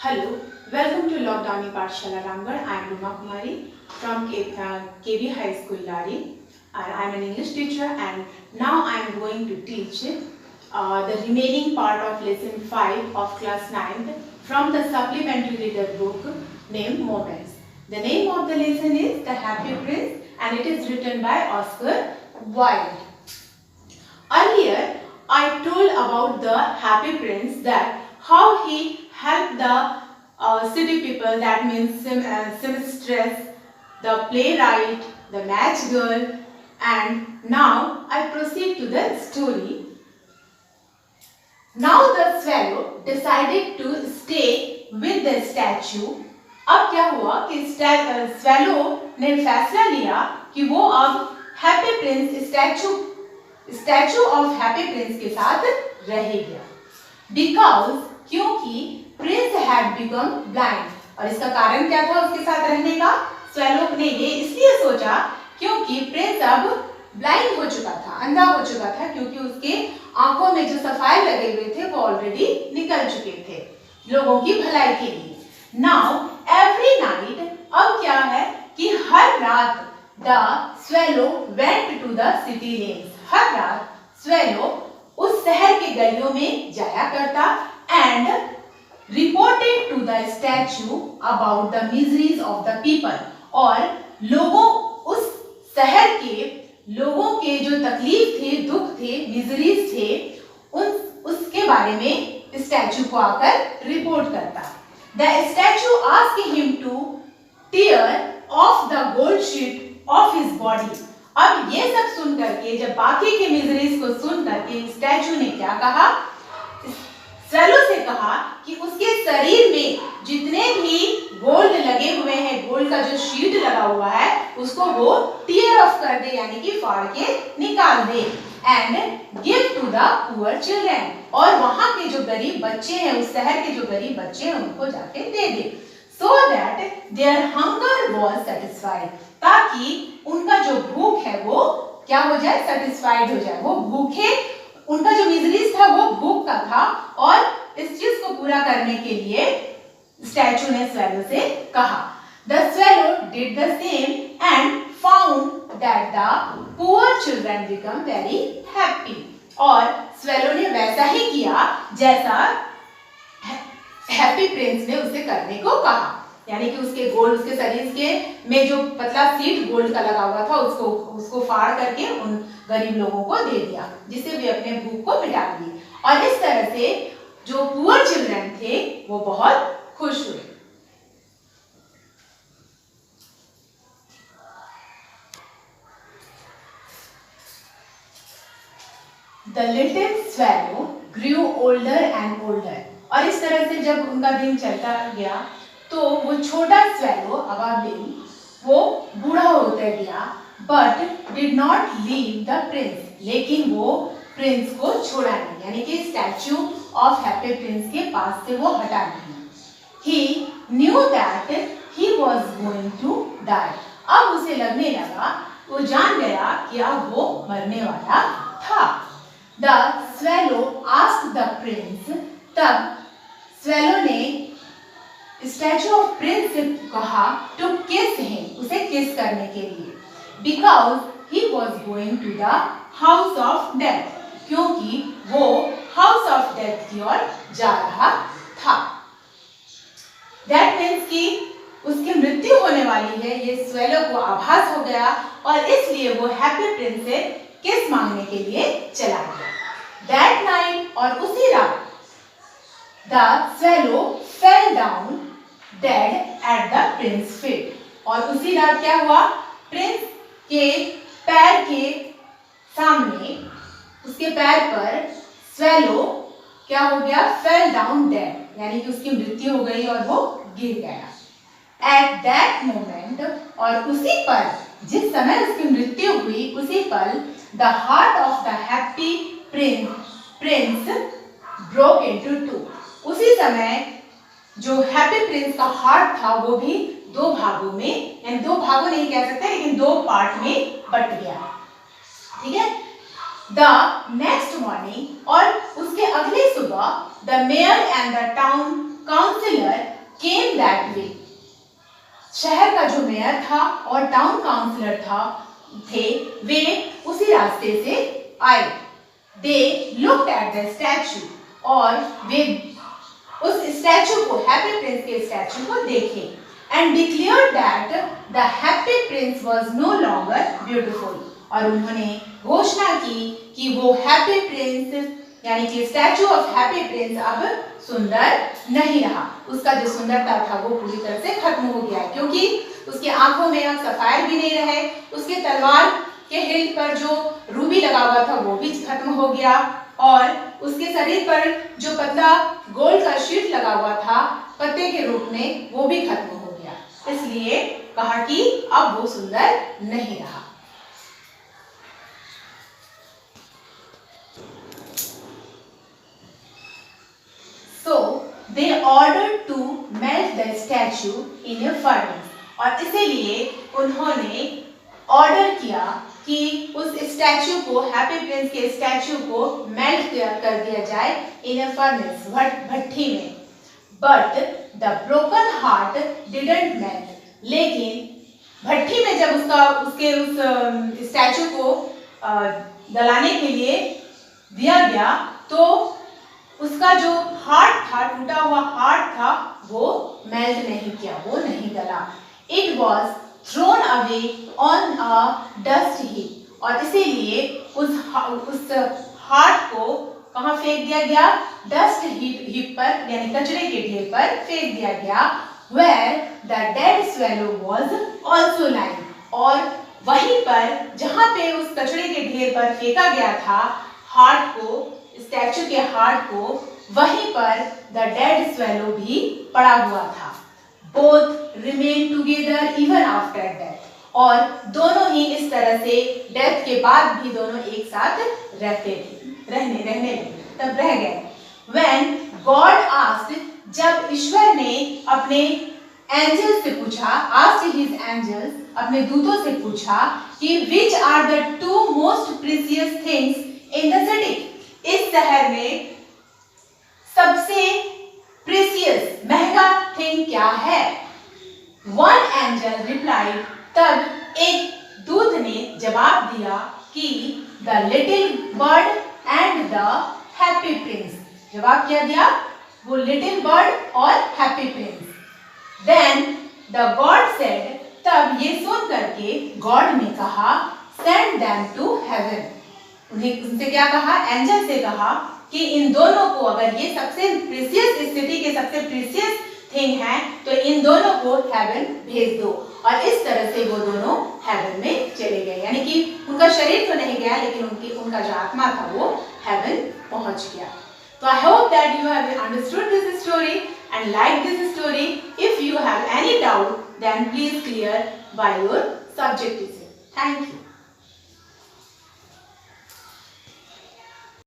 Hello, welcome to Lockdowny Pathshala Ramgarh. I am Ruma Kumari from KB High School Lari. I am an English teacher and now I am going to teach the remaining part of lesson 5 of class 9th from the supplementary reader book named Moments. The name of the lesson is The Happy Prince and it is written by Oscar Wilde. Earlier, I told about the Happy Prince, that how he helped the city people, that means seamstress, the playwright, the match girl, and now I proceed to the story. Now the swallow decided to stay with the statue. अब क्या हुआ कि swallow ने फैसला लिया कि वो अब happy Prince statue of happy Prince के साथ रहेगा, बिकॉज क्योंकि प्रिंस हैड बिकम ब्लाइंड। और इसका कारण क्या था उसके साथ रहने का? स्वैलो ने ये इसलिए सोचा क्योंकि प्रिंस अब ब्लाइंड हो चुका था, अंधा हो चुका था, क्योंकि उसके आंखों में जो सफाई लगे हुए थे वो ऑलरेडी निकल चुके थे लोगों की भलाई के लिए। नाउ एवरी नाइट, अब क्या है कि हर रात the swallow went to the city lanes, हर रात स्वैलो उस शहर के गलियों में जाया करता and reported to the statue about the miseries of the people, और लोगों उस शहर के लोगों के जो तकलीफ थे, दुख थे, मिजरीज थे, उसके बारे में स्टैचू को आकर रिपोर्ट करता। The statue asked him to tear off the gold sheet of his body. अब ये सब सुन करके, जब बाकी के मिजरीज को सुन करके स्टैचू ने क्या कहा? स्वैलो से कहा कि उसके शरीर में जितने भी गोल्ड लगे हुए हैं, गोल्ड का जो शीट लगा हुआ है, उसको वो टीयर ऑफ कर दे, यानी कि फाड़ के निकाल दे, and give to the poor children, और वहां के जो गरीब बच्चे हैं, उस शहर के जो गरीब बच्चे हैं, उनको जाके दे दे, so that their hunger was satisfied, ताकि उनका जो भूख है वो क्या हो जाए? सेटिस्फाइड हो जाए। वो भूखे, उनका जो मिजरीज था वो भूख का था, और इस चीज को पूरा करने के लिए स्टैचू ने स्वैलो से कहा। The swallow did the same and found that the poor children become very happy, और स्वैलो ने वैसा ही किया जैसा हैप्पी प्रिंस ने उसे करने को कहा, यानी कि उसके गोल्ड, उसके शरीर के में जो पतला सीट गोल्ड का लगा हुआ था, उसको फाड़ करके उन गरीब लोगों को दे दिया, जिससे वे अपने भूख को मिटा दिए। और इस तरह से जो पुअर चिल्ड्रन थे वो बहुत खुश हुए। The little swallow grew older and older, और इस तरह से जब उनका दिन चलता गया तो वो छोटा स्वैलो अबाबिल वो बूढ़ा होते गया, but did not leave the Prince, लेकिन वो प्रिंस को छोड़ा नहीं, यानी कि स्टैचू ऑफ हैप्पी प्रिंस के पास से वो हटा नहीं। He knew that he was going to die, अब उसे लगने लगा, वो जान गया कि अब वो मरने वाला था। The swallow asked the Prince, तब स्वैलो ने स्टैचू ऑफ प्रिंस से कहा टू किस हिम, उसे किस करने के लिए, because he was going to the house of death, क्योंकि वो हाउस ऑफ डेथ की ओर जा रहा था। दैट मीन्स कि उसकी मृत्यु होने वाली है, ये स्वैलो को आभास हो गया, और इसलिए वो हैप्पी प्रिंस से किस मांगने के लिए चला गया। दैट नाइट, और उसी रात, the swallow fell down dead at the Prince feet, और उसी रात क्या हुआ? प्रिंस के पैर के सामने, उसके पैर पर स्वैलो क्या हो गया? फेल डाउन डेड, यानी कि उसकी मृत्यु हो गई और वो गिर गया। एट दैट मोमेंट, और उसी पर, जिस समय उसकी मृत्यु हुई, उसी पल the heart of the happy Prince broke into two, उसी समय जो हैप्पी प्रिंस का हार्ट था वो भी दो भागों में, यानी दो भागों नहीं कह सकते, लेकिन दो पार्ट में बट गया। ठीक है। द नेक्स्ट मॉर्निंग, और उसके अगले सुबह, the mayor and the town councillor came that way. शहर का जो मेयर था और टाउन काउंसलर थे वे उसी रास्ते से आए. They looked at the statue और वे उस स्टैचू को, हैप्पी प्रिंस के स्टैचू को देखे. And declared that the happy prince was no longer beautiful. और उन्होंने घोषणा की कि वो हैप्पी प्रिंस यानी कि स्टैचू ऑफ हैप्पी प्रिंस अब सुंदर नहीं रहा. उसका जो सुंदरता था वो पूरी तरह से खत्म हो गया, क्योंकि उसकी आंखों में अब सफायर भी नहीं रहे. उसके तलवार के हिल्ट पर जो रूबी लगा हुआ था वो भी खत्म हो गया, और उसके शरीर पर जो पतला गोल्ड का शीट लगा हुआ था पत्ते के रूप में वो भी खत्म हो गया. इसलिए कहा कि अब वो सुंदर नहीं रहा. So they ordered to melt the statue in a furnace. और इसीलिए उन्होंने ऑर्डर किया कि उस स्टैचू को, हैप्पी प्रिंस के स्टैचू को मेल्ट कर दिया जाए इन ए फर्नेस, भट्ठी में. But the broken heart didn't melt. लेकिन भट्ठी में जब उसके उस स्टैचू को गलाने के लिए दिया गया तो उसका जो हार्ट था, टूटा हुआ हार्ट था, वो मेल्ट नहीं किया, वो नहीं गला. It was thrown away on a dust heap. और इसीलिए उस हार्ट को कहाँ फेंक दिया गया? डस्ट हीप पर, यानी कचरे के ढेर पर फेंक दिया गया. Where the dead swallow was also lying. और वहीं पर जहाँ पे उस कचरे के ढेर पर फेंका गया था हार्ट को, स्टैचू के हार्ट को, वहीं पर द डेड स्वेलो भी पड़ा हुआ था. Both remain together even after death. और दोनों ही इस तरह से डेथ के बाद भी दोनों एक साथ रहते थे, रहने लगे, तब रह गए. When God asked, जब ईश्वर ने अपने एंजल से पूछा, asked his angels, अपने दूतों से पूछा कि which are the two most precious things in the city. इस शहर में सबसे प्रीसियस, महंगा थिंग क्या है? One angel replied, तब एक दूत ने जवाब दिया कि the little bird and the happy prince. जवाब क्या दिया? वो लिटिल बर्ड और happy Prince. Then the God said, तब ये सुन करके गॉड ने कहा, send them to heaven. उनसे क्या कहा? एंजल से कहा कि इन दोनों को, अगर ये सबसे प्रीसियस, इस सिटी के सबसे प्रीसियस थिंग है, तो इन दोनों को हेवन भेज दो. और इस तरह से वो दोनों हेवन में चले गए, यानी कि उनका शरीर तो नहीं गया, लेकिन उनका जो आत्मा था वो हेवन पहुंच गया. So I hope that you have understood this story and liked this story. If you have any doubt, then please clear by your subject teacher. Thank you.